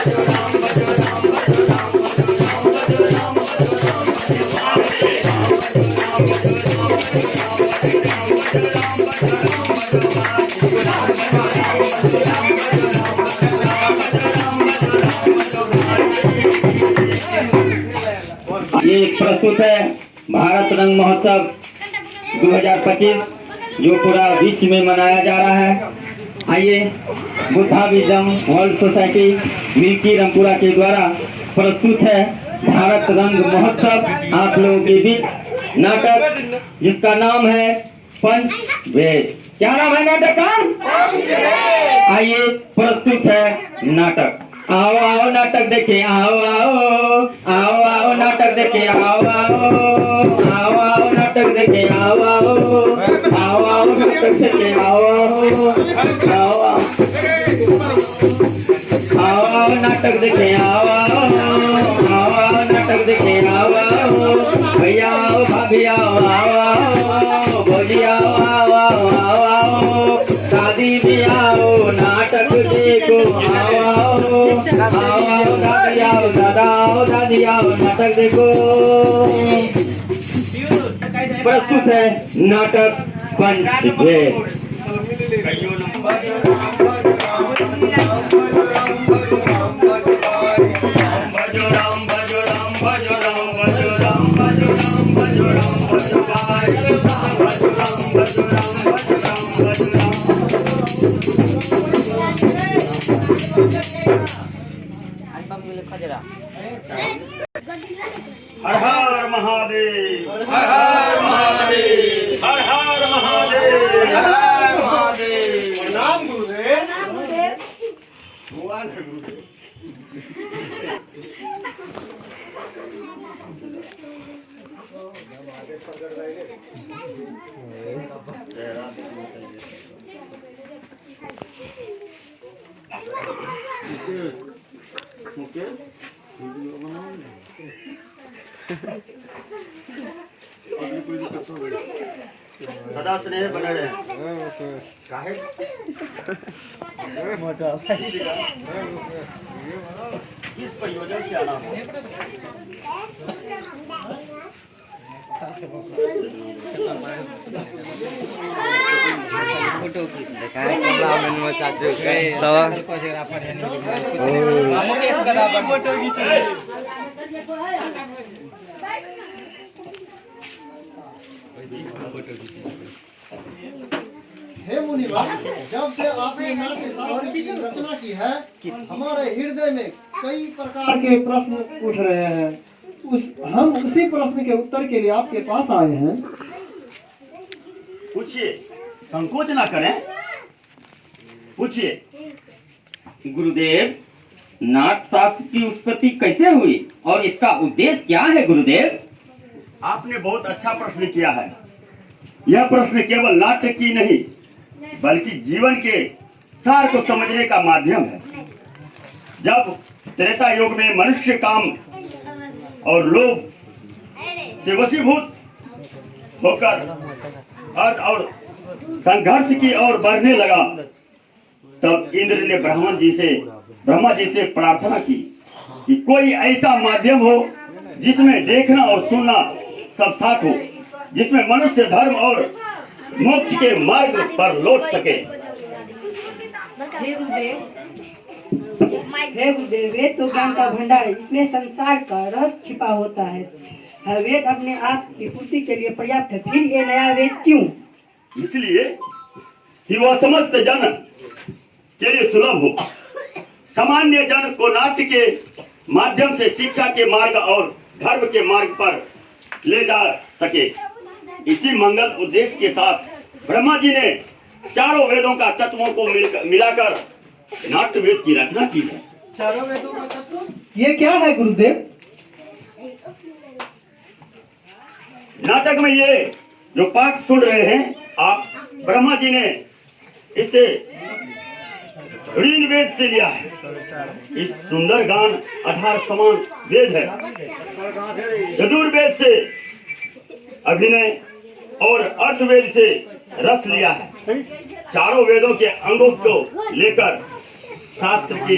ये प्रस्तुत है भारत रंग महोत्सव 2025 जो पूरा विश्व में मनाया जा रहा है। आइए Buddhism world society Milki Rampura के द्वारा प्रस्तुत है भारत रंग महोत्सव आप लोगों के बीच नाटक जिसका नाम है पंचभेद। क्या नाम है नाटक का? आइए प्रस्तुत है नाटक। आओ आओ नाटक देखे, आओ आओ आओ आओ नाटक देखे, आओ आओ आओ आओ नाटक देखे, आओ आओ आओ आओ नाटक देखे, आओ आओ आओ आओ आओ नाटक देखे, आओ आओ आओ आओ नाटक देखे, आओ आओ भैया आओ भाभी आओ आओ आओ भौजी आओ आओ आओ आओ आओ दादी भी आओ नाटक देखो, आओ आओ आओ दादी आओ दादा आओ दादी आओ नाटक देखो। प्रस्तुत है नाटक पंचभेद। हर हर महादेव, हर हर महादेव, हर हर महादेव, हर हर महादेव। प्रणाम गुरुदेव। भगवान है गुरुदेव। सदा स्नेह बने रहे। काहे? किस प्रयोजन से आना हो? फोटो देखा है कमला में चाचू कहे फोटो हे मुनिवर, जब से आपने नाट्य शास्त्र की रचना की है हमारे हृदय में कई प्रकार के प्रश्न उठ रहे हैं। हम उसी प्रश्न के उत्तर के लिए आपके पास आए हैं। पूछिए, संकोच ना करें, पूछिए। गुरुदेव, नाट्यशास्त्र की उत्पत्ति कैसे हुई और इसका उद्देश्य क्या है गुरुदेव? आपने बहुत अच्छा प्रश्न किया है। यह प्रश्न केवल नाट्य की नहीं बल्कि जीवन के सार को समझने का माध्यम है। जब त्रेता युग में मनुष्य काम और लोभ से वशीभूत होकर अर्थ और संघर्ष की ओर बढ़ने लगा, तब इंद्र ने ब्रह्मा जी से प्रार्थना की कि कोई ऐसा माध्यम हो जिसमें देखना और सुनना सब साथ हो, जिसमें मनुष्य धर्म और मोक्ष के मार्ग पर लौट सके। हे गुरुदेव, वेद तो ज्ञान का भंडार है, इसमें संसार का रस छिपा होता है। वेद अपने आप की पूर्ति के लिए पर्याप्त है, फिर ये नया वेद क्यों? इसलिए कि वह समस्त जन के लिए सुलभ हो, सामान्य जन को नाट्य के माध्यम से शिक्षा के मार्ग और धर्म के मार्ग पर ले जा सके। इसी मंगल उद्देश्य के साथ ब्रह्मा जी ने चारों वेदों का तत्वों को मिलाकर नाट्य वेद की रचना की है। चारों वेदों का तत्व ये क्या है गुरुदेव? नाटक में ये जो पाठ सुन रहे हैं आप, ब्रह्मा जी ने इसे ऋण वेद से लिया है। इस सुंदर गान आधार समान वेद है। यजुर्वेद से अभिनय और अर्थवेद से रस लिया है। चारों वेदों के अंगों को लेकर शास्त्र की